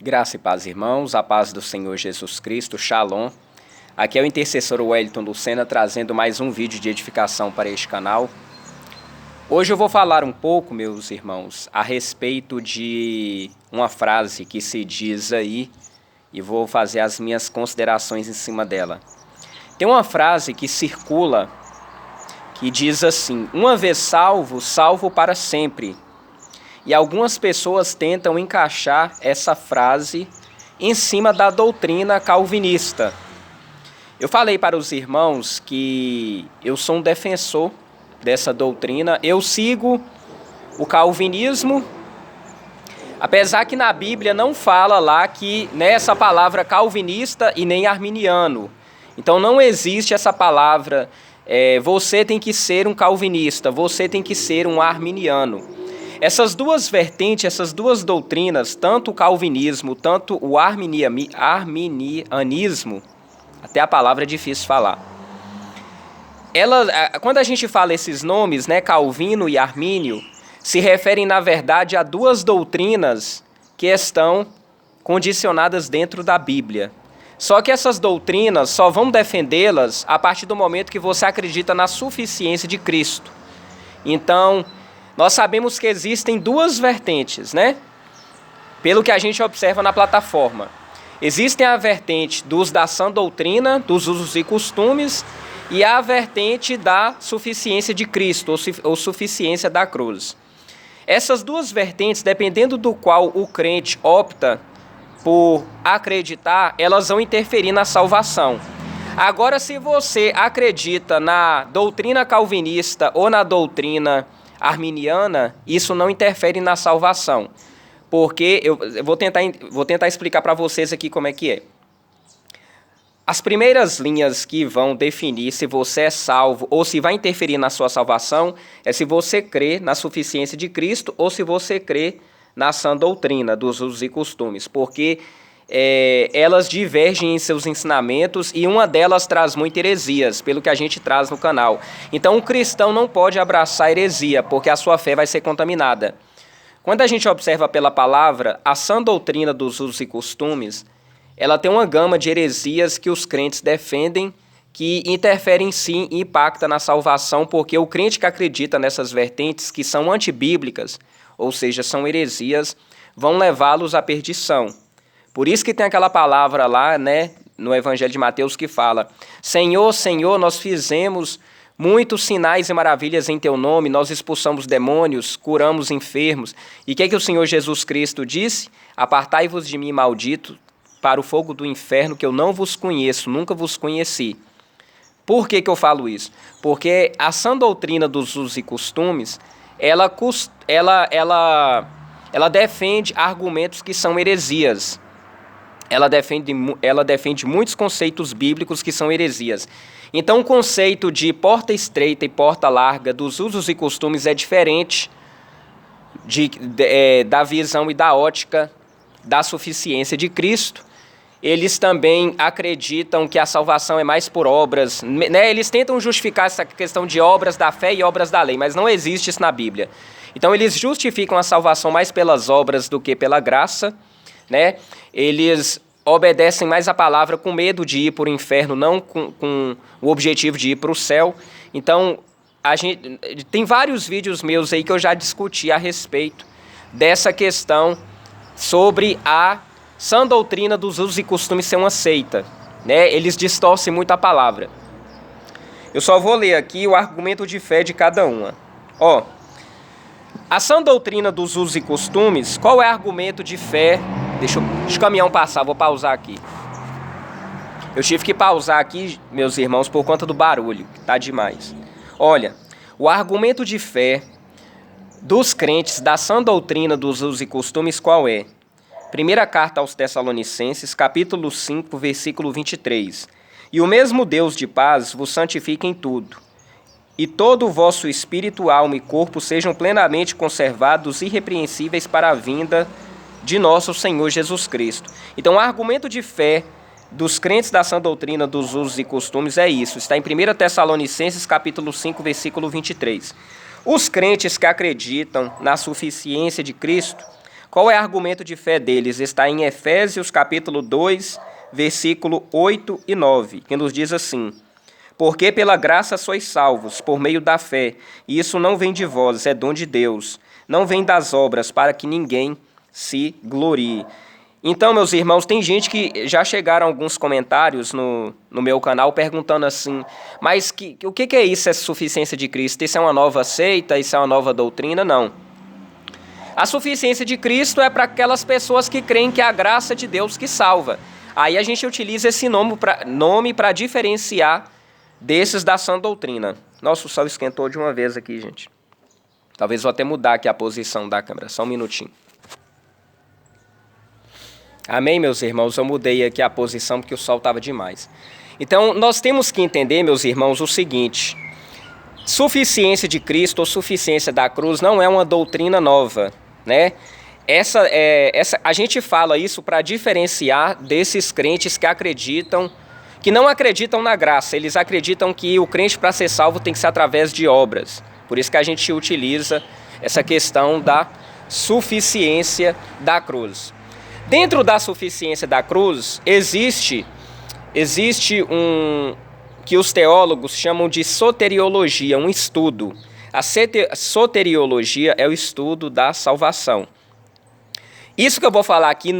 Graça e paz, irmãos, a paz do Senhor Jesus Cristo, Shalom. Aqui é o intercessor Wellington Lucena trazendo mais um vídeo de edificação para este canal. Hoje eu vou falar um pouco, meus irmãos, a respeito de uma frase que se diz aí e vou fazer as minhas considerações em cima dela. Tem uma frase que circula que diz assim: uma vez salvo, salvo para sempre. E algumas pessoas tentam encaixar essa frase em cima da doutrina calvinista. Eu falei para os irmãos que eu sou um defensor dessa doutrina. Eu sigo o calvinismo, apesar que na Bíblia não fala lá que nessa palavra calvinista e nem arminiano. Então não existe essa palavra, você tem que ser um calvinista, você tem que ser um arminiano. Essas duas vertentes, essas duas doutrinas, tanto o calvinismo, tanto o arminianismo, até a palavra é difícil falar. Quando a gente fala esses nomes, né, Calvino e Armínio, se referem, na verdade, a duas doutrinas que estão condicionadas dentro da Bíblia. Só que essas doutrinas só vão defendê-las a partir do momento que você acredita na suficiência de Cristo. Então, nós sabemos que existem duas vertentes, né? Pelo que a gente observa na plataforma. Existem a vertente dos da sã doutrina, dos usos e costumes, e a vertente da suficiência de Cristo, ou suficiência da cruz. Essas duas vertentes, dependendo do qual o crente opta por acreditar, elas vão interferir na salvação. Agora, se você acredita na doutrina calvinista ou na doutrina arminiana, isso não interfere na salvação, porque eu vou tentar explicar para vocês aqui como é que é. As primeiras linhas que vão definir se você é salvo ou se vai interferir na sua salvação é se você crê na suficiência de Cristo ou se você crê na sã doutrina dos usos e costumes, porque elas divergem em seus ensinamentos e uma delas traz muitas heresias, pelo que a gente traz no canal. Então, o cristão não pode abraçar heresia, porque a sua fé vai ser contaminada. Quando a gente observa pela palavra, a sã doutrina dos usos e costumes, ela tem uma gama de heresias que os crentes defendem, que interferem sim e impactam na salvação, porque o crente que acredita nessas vertentes, que são antibíblicas, ou seja, são heresias, vão levá-los à perdição. Por isso que tem aquela palavra lá, né, no Evangelho de Mateus que fala: Senhor, Senhor, nós fizemos muitos sinais e maravilhas em Teu nome, nós expulsamos demônios, curamos enfermos. E o que o Senhor Jesus Cristo disse? Apartai-vos de mim, maldito, para o fogo do inferno, que eu não vos conheço, nunca vos conheci. Por que eu falo isso? Porque a sã doutrina dos usos e costumes, ela defende argumentos que são heresias. Ela defende muitos conceitos bíblicos que são heresias. Então, o conceito de porta estreita e porta larga dos usos e costumes é diferente da visão e da ótica da suficiência de Cristo. Eles também acreditam que a salvação é mais por obras, né? Eles tentam justificar essa questão de obras da fé e obras da lei, mas não existe isso na Bíblia. Então, eles justificam a salvação mais pelas obras do que pela graça, né? Eles obedecem mais a palavra com medo de ir para o inferno, não com o objetivo de ir para o céu. Então, tem vários vídeos meus aí que eu já discuti a respeito dessa questão sobre a sã doutrina dos usos e costumes ser uma seita, né? Eles distorcem muito a palavra. Eu só vou ler aqui o argumento de fé de cada uma. A sã doutrina dos usos e costumes, qual é o argumento de fé? Deixa o caminhão passar, vou pausar aqui. Eu tive que pausar aqui, meus irmãos, por conta do barulho, que tá demais. Olha, o argumento de fé dos crentes da sã doutrina dos usos e costumes qual é? Primeira carta aos Tessalonicenses, capítulo 5, versículo 23. E o mesmo Deus de paz vos santifique em tudo, e todo o vosso espírito, alma e corpo sejam plenamente conservados irrepreensíveis para a vinda de nosso Senhor Jesus Cristo. Então, o argumento de fé dos crentes da sã doutrina dos usos e costumes é isso. Está em 1 Tessalonicenses, capítulo 5, versículo 23. Os crentes que acreditam na suficiência de Cristo Qual é o argumento de fé deles? Está em Efésios capítulo 2, versículo 8 e 9, que nos diz assim: porque pela graça sois salvos, por meio da fé, e isso não vem de vós, é dom de Deus, não vem das obras, para que ninguém se glorie. Então, meus irmãos, tem gente que já chegaram alguns comentários no meu canal perguntando assim, mas o que é isso, essa suficiência de Cristo? Isso é uma nova seita? Isso é uma nova doutrina? Não. A suficiência de Cristo é para aquelas pessoas que creem que é a graça de Deus que salva. Aí a gente utiliza esse nome para diferenciar desses da sã doutrina. Nossa, o sol esquentou de uma vez aqui, gente. Talvez vou até mudar aqui a posição da câmera, só um minutinho. Amém, meus irmãos? Eu mudei aqui a posição porque o sol estava demais. Então, nós temos que entender, meus irmãos, o seguinte: suficiência de Cristo ou suficiência da cruz não é uma doutrina nova, né? A gente fala isso para diferenciar desses crentes que não acreditam na graça. Eles acreditam que o crente, para ser salvo, tem que ser através de obras. Por isso que a gente utiliza essa questão da suficiência da cruz. Dentro da suficiência da cruz, existe que os teólogos chamam de soteriologia, um estudo. A soteriologia é o estudo da salvação. Isso que eu vou falar aqui,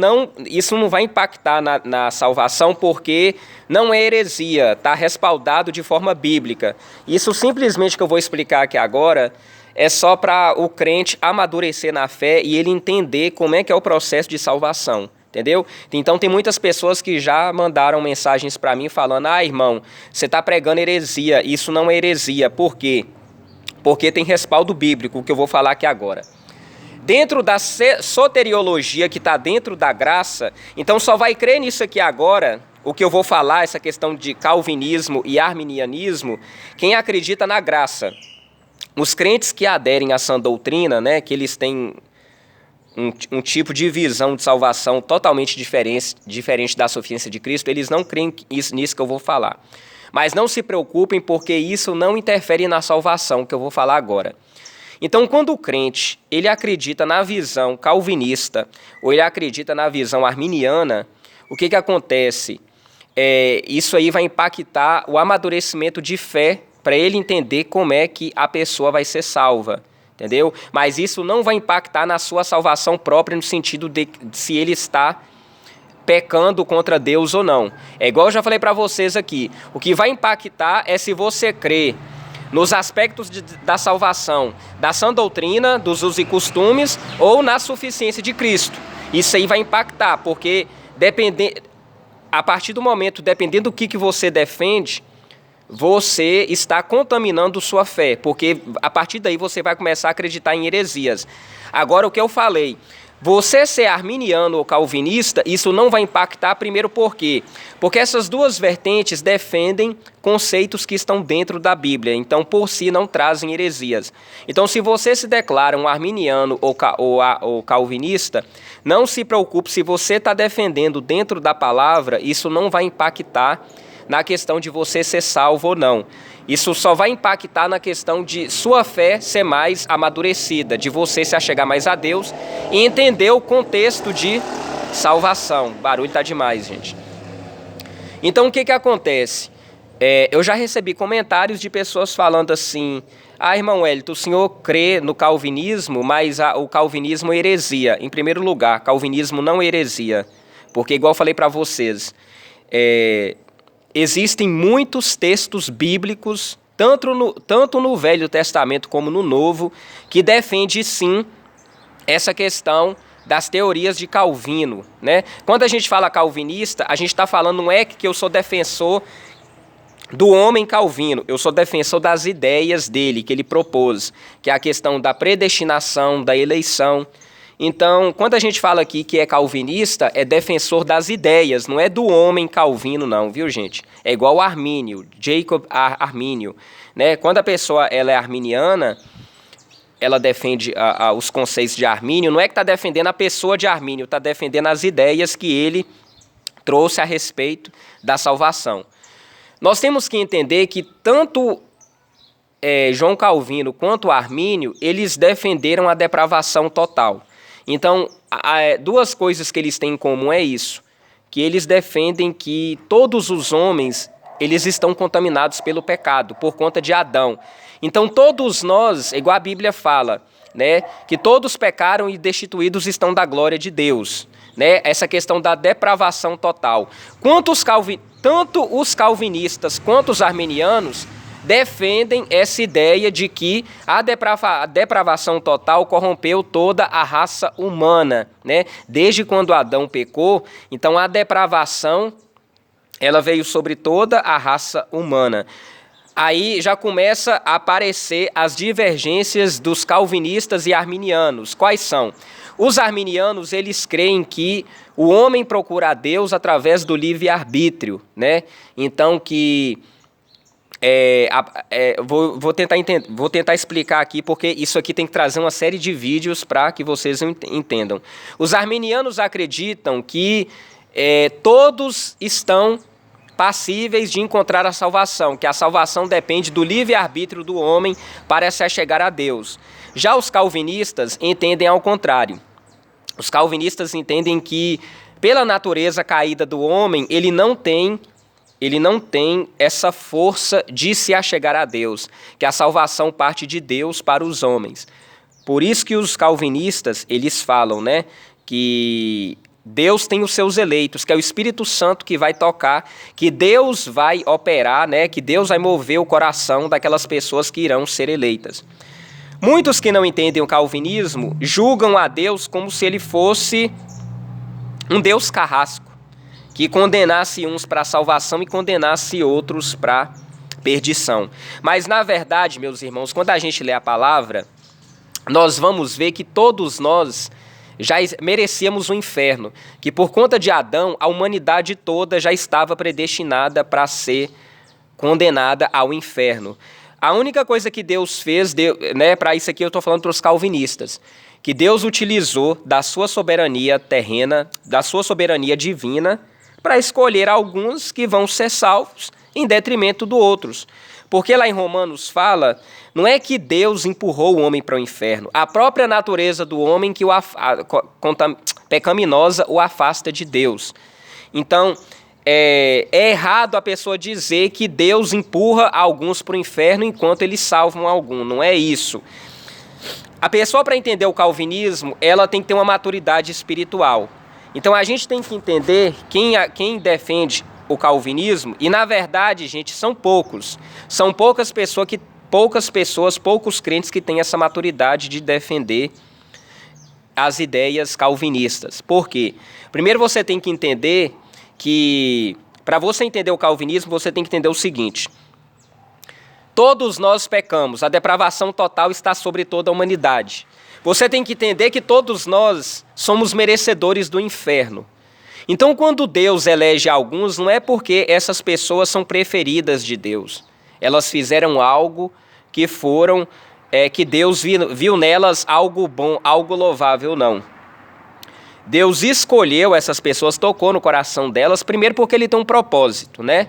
isso não vai impactar na salvação, porque não é heresia, está respaldado de forma bíblica. Isso simplesmente que eu vou explicar aqui agora é só para o crente amadurecer na fé e ele entender como é que é o processo de salvação, entendeu? Então tem muitas pessoas que já mandaram mensagens para mim falando: irmão, você está pregando heresia, isso não é heresia. Por quê? Porque tem respaldo bíblico, o que eu vou falar aqui agora. Dentro da soteriologia que está dentro da graça, então só vai crer nisso aqui agora, o que eu vou falar, essa questão de calvinismo e arminianismo, quem acredita na graça. Os crentes que aderem à sã doutrina, né, que eles têm um tipo de visão de salvação totalmente diferente da suficiência de Cristo, eles não creem nisso que eu vou falar. Mas não se preocupem, porque isso não interfere na salvação, que eu vou falar agora. Então, quando o crente ele acredita na visão calvinista ou ele acredita na visão arminiana, o que acontece? Isso aí vai impactar o amadurecimento de fé para ele entender como é que a pessoa vai ser salva, entendeu? Mas isso não vai impactar na sua salvação própria, no sentido de se ele está pecando contra Deus ou não. É igual eu já falei para vocês aqui, o que vai impactar é se você crê nos aspectos da salvação, da sã doutrina, dos usos e costumes, ou na suficiência de Cristo. Isso aí vai impactar, porque a partir do momento, dependendo do que você defende, você está contaminando sua fé, porque a partir daí você vai começar a acreditar em heresias. Agora, o que eu falei, você ser arminiano ou calvinista, isso não vai impactar, primeiro por quê? Porque essas duas vertentes defendem conceitos que estão dentro da Bíblia, então por si não trazem heresias. Então, se você se declara um arminiano ou calvinista, não se preocupe, se você está defendendo dentro da palavra, isso não vai impactar na questão de você ser salvo ou não. Isso só vai impactar na questão de sua fé ser mais amadurecida, de você se achegar mais a Deus e entender o contexto de salvação. O barulho tá demais, gente. Então, o que acontece? Eu já recebi comentários de pessoas falando assim: irmão Wellington, o senhor crê no calvinismo, mas o calvinismo é heresia. Em primeiro lugar, calvinismo não é heresia, porque igual eu falei para vocês, existem muitos textos bíblicos, tanto no Velho Testamento como no Novo, que defende sim essa questão das teorias de Calvino, né? Quando a gente fala calvinista, a gente está falando, não é que eu sou defensor do homem Calvino, eu sou defensor das ideias dele, que ele propôs, que é a questão da predestinação, da eleição. Então, quando a gente fala aqui que é calvinista, é defensor das ideias, não é do homem Calvino não, viu, gente? É igual Armínio, Jacob Armínio, né? Quando a pessoa ela é arminiana, ela defende os conceitos de Armínio, não é que está defendendo a pessoa de Armínio, está defendendo as ideias que ele trouxe a respeito da salvação. Nós temos que entender que tanto João Calvino quanto Armínio, eles defenderam a depravação total. Então, duas coisas que eles têm em comum é isso, que eles defendem que todos os homens, eles estão contaminados pelo pecado, por conta de Adão. Então todos nós, igual a Bíblia fala, né, que todos pecaram e destituídos estão da glória de Deus, né, essa questão da depravação total. Tanto os calvinistas quanto os arminianos defendem essa ideia de que a depravação total corrompeu toda a raça humana, né? Desde quando Adão pecou, então a depravação ela veio sobre toda a raça humana. Aí já começa a aparecer as divergências dos calvinistas e arminianos. Quais são? Os arminianos, eles creem que o homem procura a Deus através do livre-arbítrio, né? Então que vou tentar explicar aqui, porque isso aqui tem que trazer uma série de vídeos para que vocês entendam. Os arminianos acreditam que todos estão passíveis de encontrar a salvação, que a salvação depende do livre-arbítrio do homem para se achegar a Deus. Já os calvinistas entendem ao contrário. Os calvinistas entendem que, pela natureza caída do homem, ele não tem essa força de se achegar a Deus, que a salvação parte de Deus para os homens. Por isso que os calvinistas, eles falam, né, que Deus tem os seus eleitos, que é o Espírito Santo que vai tocar, que Deus vai operar, né, que Deus vai mover o coração daquelas pessoas que irão ser eleitas. Muitos que não entendem o calvinismo julgam a Deus como se ele fosse um Deus carrasco, que condenasse uns para a salvação e condenasse outros para a perdição. Mas, na verdade, meus irmãos, quando a gente lê a palavra, nós vamos ver que todos nós já merecíamos o inferno, que por conta de Adão, a humanidade toda já estava predestinada para ser condenada ao inferno. A única coisa que Deus fez, né, para isso aqui eu estou falando para os calvinistas, que Deus utilizou da sua soberania terrena, da sua soberania divina, para escolher alguns que vão ser salvos em detrimento dos outros. Porque lá em Romanos fala, não é que Deus empurrou o homem para o inferno, a própria natureza do homem que pecaminosa o afasta de Deus. Então, é errado a pessoa dizer que Deus empurra alguns para o inferno enquanto eles salvam algum, não é isso. A pessoa, para entender o calvinismo, ela tem que ter uma maturidade espiritual. Então a gente tem que entender quem defende o calvinismo, e na verdade, gente, são poucos. São poucos crentes que têm essa maturidade de defender as ideias calvinistas. Por quê? Primeiro você tem que entender que, para você entender o calvinismo, você tem que entender o seguinte: todos nós pecamos, a depravação total está sobre toda a humanidade. Você tem que entender que todos nós somos merecedores do inferno. Então, quando Deus elege alguns, não é porque essas pessoas são preferidas de Deus. Elas fizeram algo que Deus viu nelas algo bom, algo louvável, não. Deus escolheu essas pessoas, tocou no coração delas, primeiro porque ele tem um propósito, né?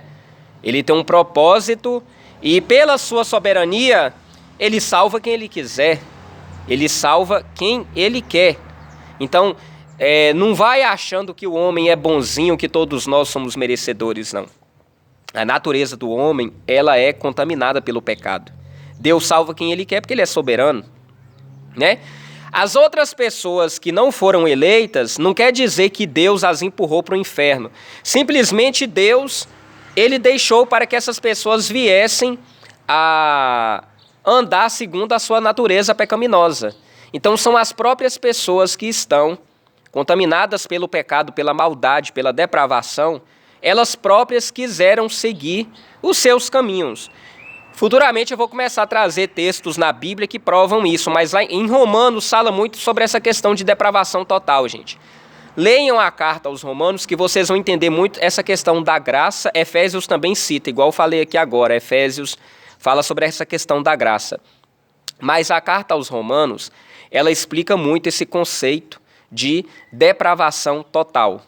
Ele tem um propósito e, pela sua soberania, ele salva quem ele quiser. Ele salva quem ele quer. Então, não vai achando que o homem é bonzinho, que todos nós somos merecedores, não. A natureza do homem, ela é contaminada pelo pecado. Deus salva quem ele quer porque ele é soberano, né? As outras pessoas que não foram eleitas, não quer dizer que Deus as empurrou para o inferno. Simplesmente Deus, ele deixou para que essas pessoas viessem a andar segundo a sua natureza pecaminosa. Então são as próprias pessoas que estão contaminadas pelo pecado, pela maldade, pela depravação, elas próprias quiseram seguir os seus caminhos. Futuramente eu vou começar a trazer textos na Bíblia que provam isso, mas lá em Romanos fala muito sobre essa questão de depravação total, gente. Leiam a carta aos Romanos que vocês vão entender muito essa questão da graça. Efésios também cita, igual eu falei aqui agora, Efésios fala sobre essa questão da graça. Mas a carta aos Romanos, ela explica muito esse conceito de depravação total.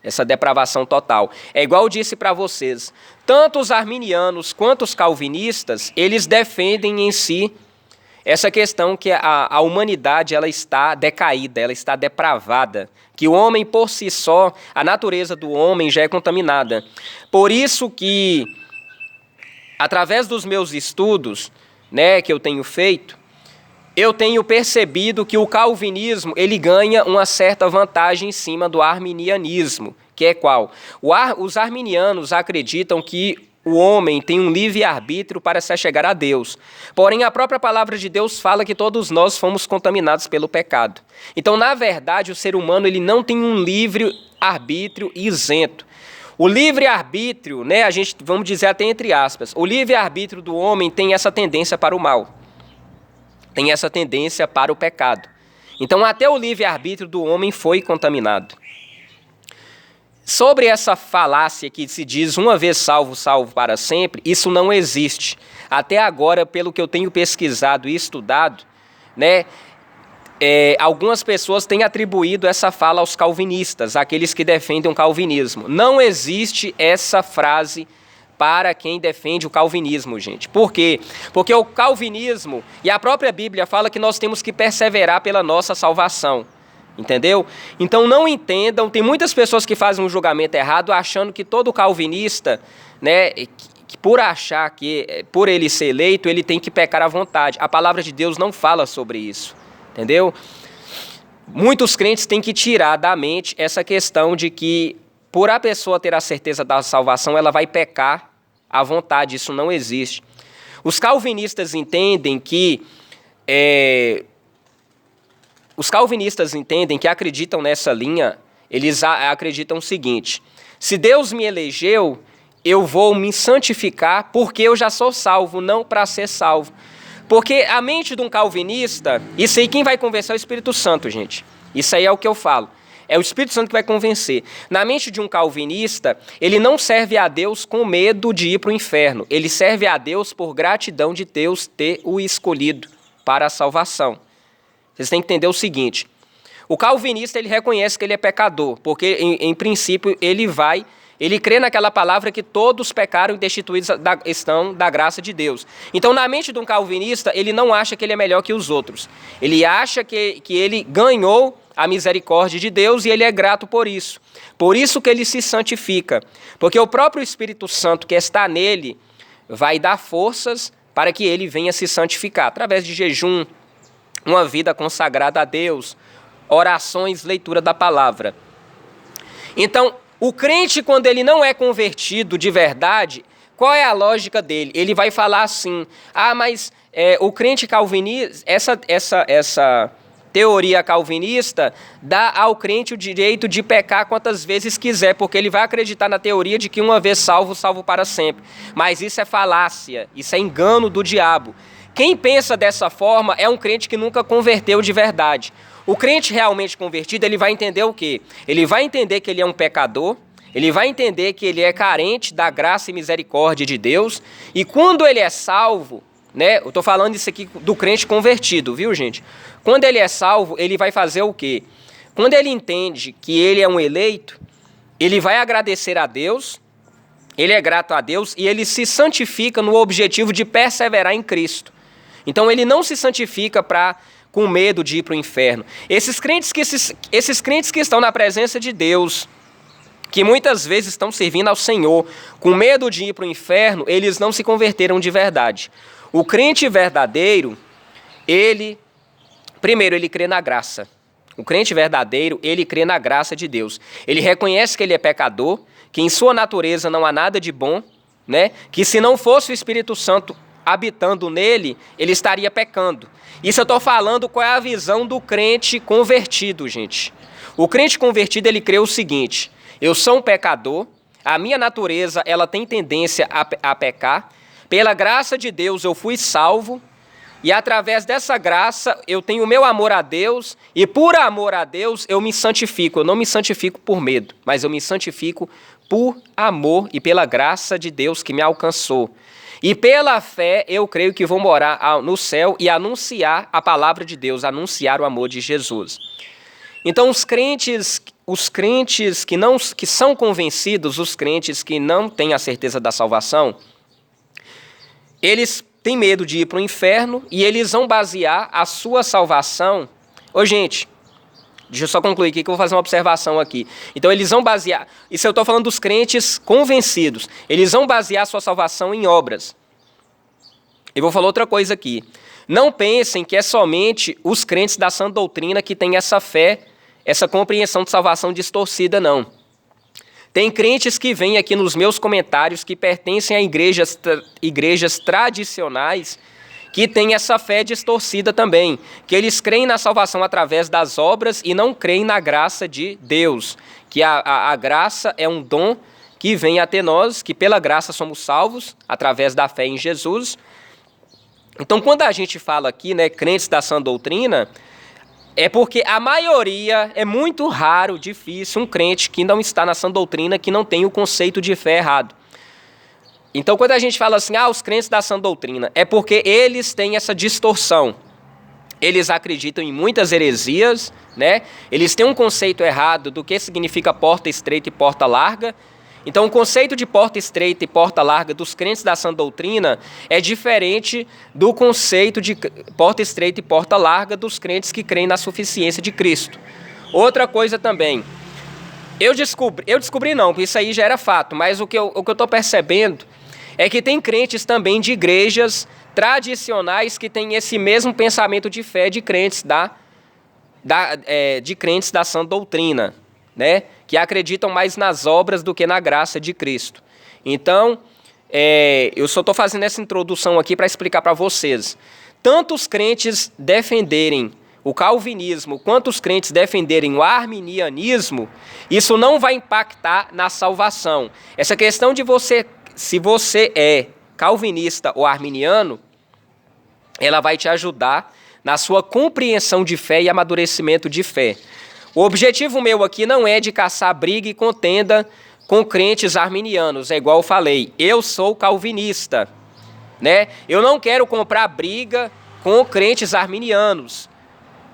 Essa depravação total. É igual eu disse para vocês, tanto os arminianos quanto os calvinistas, eles defendem em si essa questão que a humanidade ela está decaída, ela está depravada, que o homem por si só, a natureza do homem já é contaminada. Por isso que, através dos meus estudos, né, que eu tenho feito, eu tenho percebido que o calvinismo ele ganha uma certa vantagem em cima do arminianismo, que é qual? Os arminianos acreditam que o homem tem um livre-arbítrio para se achegar a Deus. Porém, a própria palavra de Deus fala que todos nós fomos contaminados pelo pecado. Então, na verdade, o ser humano ele não tem um livre-arbítrio isento. O livre-arbítrio, né, a gente, vamos dizer até entre aspas, o livre-arbítrio do homem tem essa tendência para o mal. Tem essa tendência para o pecado. Então, até o livre-arbítrio do homem foi contaminado. Sobre essa falácia que se diz uma vez salvo, salvo para sempre, isso não existe. Até agora, pelo que eu tenho pesquisado e estudado, né, algumas pessoas têm atribuído essa fala aos calvinistas, aqueles que defendem o calvinismo. Não existe essa frase para quem defende o calvinismo, gente. Por quê? Porque o calvinismo e a própria Bíblia fala que nós temos que perseverar pela nossa salvação. Entendeu? Então não entendam, tem muitas pessoas que fazem um julgamento errado achando que todo calvinista, né, que por achar que por ele ser eleito, ele tem que pecar à vontade. A palavra de Deus não fala sobre isso, entendeu? Muitos crentes têm que tirar da mente essa questão de que por a pessoa ter a certeza da salvação, ela vai pecar à vontade, isso não existe. Os calvinistas entendem que acreditam nessa linha, eles acreditam o seguinte: se Deus me elegeu, eu vou me santificar porque eu já sou salvo, não para ser salvo. Porque a mente de um calvinista, isso aí quem vai convencer é o Espírito Santo, gente. Isso aí é o que eu falo. É o Espírito Santo que vai convencer. Na mente de um calvinista, ele não serve a Deus com medo de ir para o inferno. Ele serve a Deus por gratidão de Deus ter o escolhido para a salvação. Vocês têm que entender o seguinte: o calvinista ele reconhece que ele é pecador, porque em princípio ele crê naquela palavra que todos pecaram e destituídos estão da graça de Deus. Então, na mente de um calvinista, ele não acha que ele é melhor que os outros. Ele acha que ele ganhou a misericórdia de Deus e ele é grato por isso. Por isso que ele se santifica, porque o próprio Espírito Santo que está nele vai dar forças para que ele venha se santificar, através de jejum, uma vida consagrada a Deus, orações, leitura da palavra. Então, o crente, quando ele não é convertido de verdade, qual é a lógica dele? Ele vai falar assim: mas o crente calvinista, essa teoria calvinista dá ao crente o direito de pecar quantas vezes quiser, porque ele vai acreditar na teoria de que uma vez salvo, salvo para sempre. Mas isso é falácia, isso é engano do diabo. Quem pensa dessa forma é um crente que nunca converteu de verdade. O crente realmente convertido, ele vai entender o quê? Ele vai entender que ele é um pecador, ele vai entender que ele é carente da graça e misericórdia de Deus, e quando ele é salvo, né? Eu estou falando isso aqui do crente convertido, viu, gente? Quando ele é salvo, ele vai fazer o quê? Quando ele entende que ele é um eleito, ele vai agradecer a Deus, ele é grato a Deus e ele se santifica no objetivo de perseverar em Cristo. Então ele não se santifica com medo de ir para o inferno. Esses crentes que estão na presença de Deus, que muitas vezes estão servindo ao Senhor, com medo de ir para o inferno, eles não se converteram de verdade. O crente verdadeiro, primeiro, ele crê na graça. O crente verdadeiro, ele crê na graça de Deus. Ele reconhece que ele é pecador, que em sua natureza não há nada de bom, né? Que se não fosse o Espírito Santo habitando nele, ele estaria pecando. Isso eu estou falando qual é a visão do crente convertido, gente. O crente convertido, ele crê o seguinte: eu sou um pecador, a minha natureza ela tem tendência a pecar, pela graça de Deus eu fui salvo, e através dessa graça eu tenho o meu amor a Deus, e por amor a Deus eu me santifico. Eu não me santifico por medo, mas eu me santifico por amor e pela graça de Deus que me alcançou. E pela fé eu creio que vou morar no céu e anunciar a palavra de Deus, anunciar o amor de Jesus. Então os crentes que são convencidos, os crentes que não têm a certeza da salvação, eles têm medo de ir para o inferno e eles vão basear a sua salvação. Ô, gente, deixa eu só concluir aqui que eu vou fazer uma observação aqui. Então, eles vão basear... Isso eu estou falando dos crentes convencidos. Eles vão basear a sua salvação em obras. Eu vou falar outra coisa aqui. Não pensem que é somente os crentes da sã doutrina que têm essa fé, essa compreensão de salvação distorcida, não. Tem crentes que vêm aqui nos meus comentários que pertencem a igrejas tradicionais que têm essa fé distorcida também, que eles creem na salvação através das obras e não creem na graça de Deus, que a graça é um dom que vem até nós, que pela graça somos salvos através da fé em Jesus. Então, quando a gente fala aqui, né, crentes da sã doutrina, é porque a maioria, é muito raro, difícil, um crente que não está na sã doutrina, que não tem o conceito de fé errado. Então, quando a gente fala assim, os crentes da sã doutrina, é porque eles têm essa distorção. Eles acreditam em muitas heresias, né? Eles têm um conceito errado do que significa porta estreita e porta larga. Então, o conceito de porta estreita e porta larga dos crentes da sã doutrina é diferente do conceito de porta estreita e porta larga dos crentes que creem na suficiência de Cristo. Outra coisa também, eu descobri não, porque isso aí já era fato, mas o que eu estou percebendo é que tem crentes também de igrejas tradicionais que têm esse mesmo pensamento de fé de crentes de crentes da sã doutrina, né? Que acreditam mais nas obras do que na graça de Cristo. Então, eu só estou fazendo essa introdução aqui para explicar para vocês. Tanto os crentes defenderem o calvinismo, quanto os crentes defenderem o arminianismo, isso não vai impactar na salvação. Essa questão de se você é calvinista ou arminiano, ela vai te ajudar na sua compreensão de fé e amadurecimento de fé. O objetivo meu aqui não é de caçar briga e contenda com crentes arminianos, é igual eu falei, eu sou calvinista, né? Eu não quero comprar briga com crentes arminianos.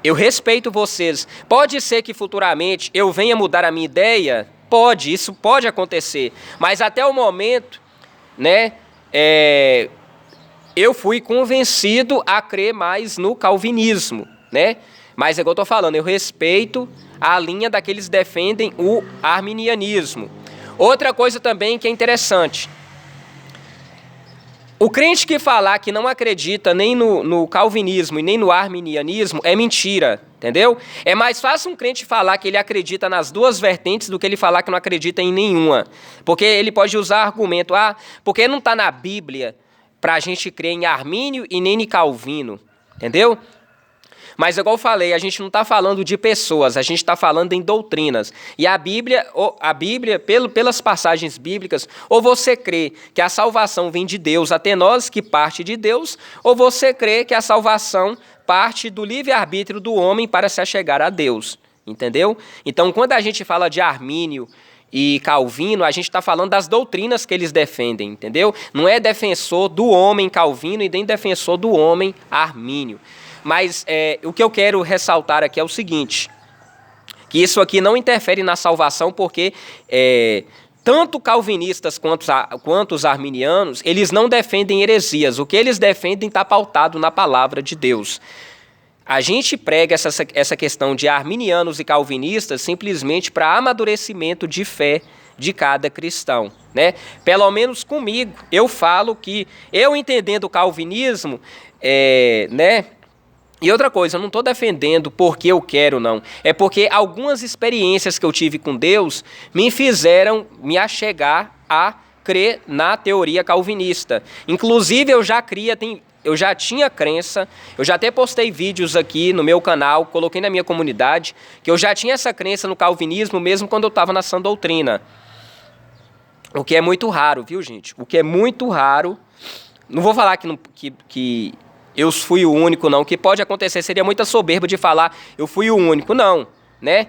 Eu respeito vocês. Pode ser que futuramente eu venha mudar a minha ideia? Pode, isso pode acontecer. Mas até o momento, né, eu fui convencido a crer mais no calvinismo, né? Mas é igual eu estou falando, eu respeito a linha daqueles que defendem o arminianismo. Outra coisa também que é interessante, o crente que falar que não acredita nem no calvinismo e nem no arminianismo é mentira, entendeu? É mais fácil um crente falar que ele acredita nas duas vertentes do que ele falar que não acredita em nenhuma. Porque ele pode usar argumento, porque não está na Bíblia para a gente crer em Armínio e nem em Calvino, entendeu? Mas, igual eu falei, a gente não está falando de pessoas, a gente está falando em doutrinas. E a Bíblia pelas passagens bíblicas, ou você crê que a salvação vem de Deus até nós, que parte de Deus, ou você crê que a salvação parte do livre-arbítrio do homem para se achegar a Deus, entendeu? Então, quando a gente fala de Armínio e Calvino, a gente está falando das doutrinas que eles defendem, entendeu? Não é defensor do homem Calvino e nem defensor do homem Armínio. Mas o que eu quero ressaltar aqui é o seguinte, que isso aqui não interfere na salvação porque tanto calvinistas quanto os arminianos, eles não defendem heresias. O que eles defendem está pautado na palavra de Deus. A gente prega essa questão de arminianos e calvinistas simplesmente para amadurecimento de fé de cada cristão, né? Pelo menos comigo, eu falo que eu entendendo o calvinismo, né? E outra coisa, eu não estou defendendo porque eu quero, não. É porque algumas experiências que eu tive com Deus me fizeram me achegar a crer na teoria calvinista. Inclusive, eu já tinha crença, eu já até postei vídeos aqui no meu canal, coloquei na minha comunidade, que eu já tinha essa crença no calvinismo mesmo quando eu estava na sã doutrina. O que é muito raro, viu, gente? O que é muito raro. Não vou falar que eu fui o único, não. O que pode acontecer seria muita soberba de falar eu fui o único, não, né?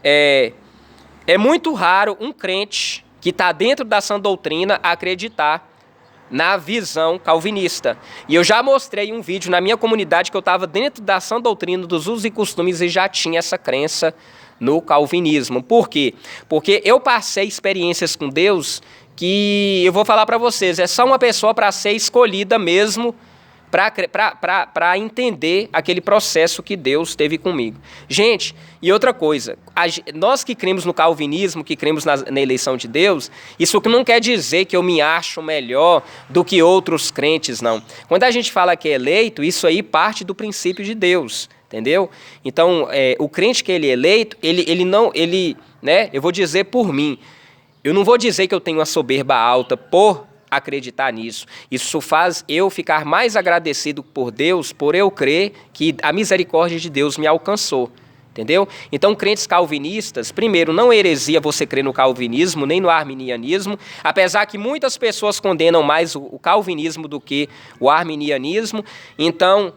É muito raro um crente que está dentro da sã doutrina acreditar na visão calvinista. E eu já mostrei um vídeo na minha comunidade que eu estava dentro da sã doutrina dos usos e costumes e já tinha essa crença no calvinismo. Por quê? Porque eu passei experiências com Deus que eu vou falar para vocês, é só uma pessoa para ser escolhida mesmo para entender aquele processo que Deus teve comigo. Gente, e outra coisa, nós que cremos no calvinismo, que cremos na eleição de Deus, isso não quer dizer que eu me acho melhor do que outros crentes, não. Quando a gente fala que é eleito, isso aí parte do princípio de Deus, entendeu? Então, o crente que ele é eleito, eu vou dizer por mim, eu não vou dizer que eu tenho uma soberba alta por acreditar nisso. Isso faz eu ficar mais agradecido por Deus, por eu crer que a misericórdia de Deus me alcançou. Entendeu? Então, crentes calvinistas, primeiro, não é heresia você crer no calvinismo, nem no arminianismo, apesar que muitas pessoas condenam mais o calvinismo do que o arminianismo. Então,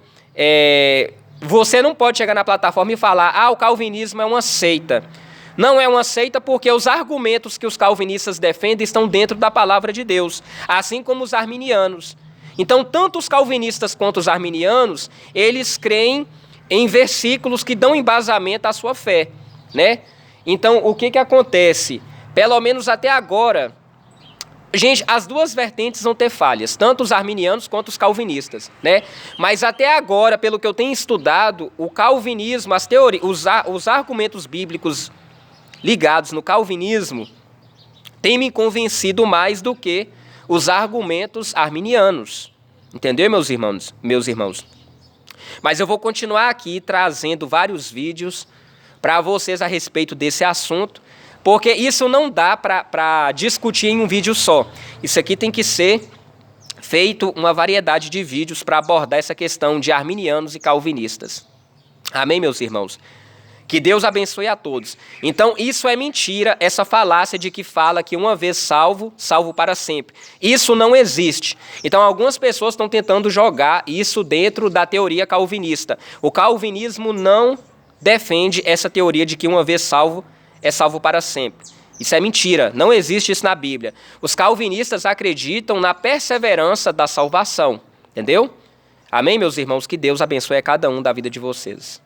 você não pode chegar na plataforma e falar, o calvinismo é uma seita. Não é uma seita porque os argumentos que os calvinistas defendem estão dentro da palavra de Deus, assim como os arminianos. Então, tanto os calvinistas quanto os arminianos, eles creem em versículos que dão embasamento à sua fé, né? Então, o que acontece? Pelo menos até agora, gente, as duas vertentes vão ter falhas, tanto os arminianos quanto os calvinistas, né? Mas até agora, pelo que eu tenho estudado, o calvinismo, as teorias, os argumentos bíblicos ligados no calvinismo têm me convencido mais do que os argumentos arminianos. Entendeu, meus irmãos? Mas eu vou continuar aqui trazendo vários vídeos para vocês a respeito desse assunto, porque isso não dá para discutir em um vídeo só. Isso aqui tem que ser feito uma variedade de vídeos para abordar essa questão de arminianos e calvinistas. Amém, meus irmãos? Que Deus abençoe a todos. Então, isso é mentira, essa falácia de que fala que uma vez salvo, salvo para sempre. Isso não existe. Então, algumas pessoas estão tentando jogar isso dentro da teoria calvinista. O calvinismo não defende essa teoria de que uma vez salvo, é salvo para sempre. Isso é mentira, não existe isso na Bíblia. Os calvinistas acreditam na perseverança da salvação, entendeu? Amém, meus irmãos? Que Deus abençoe a cada um da vida de vocês.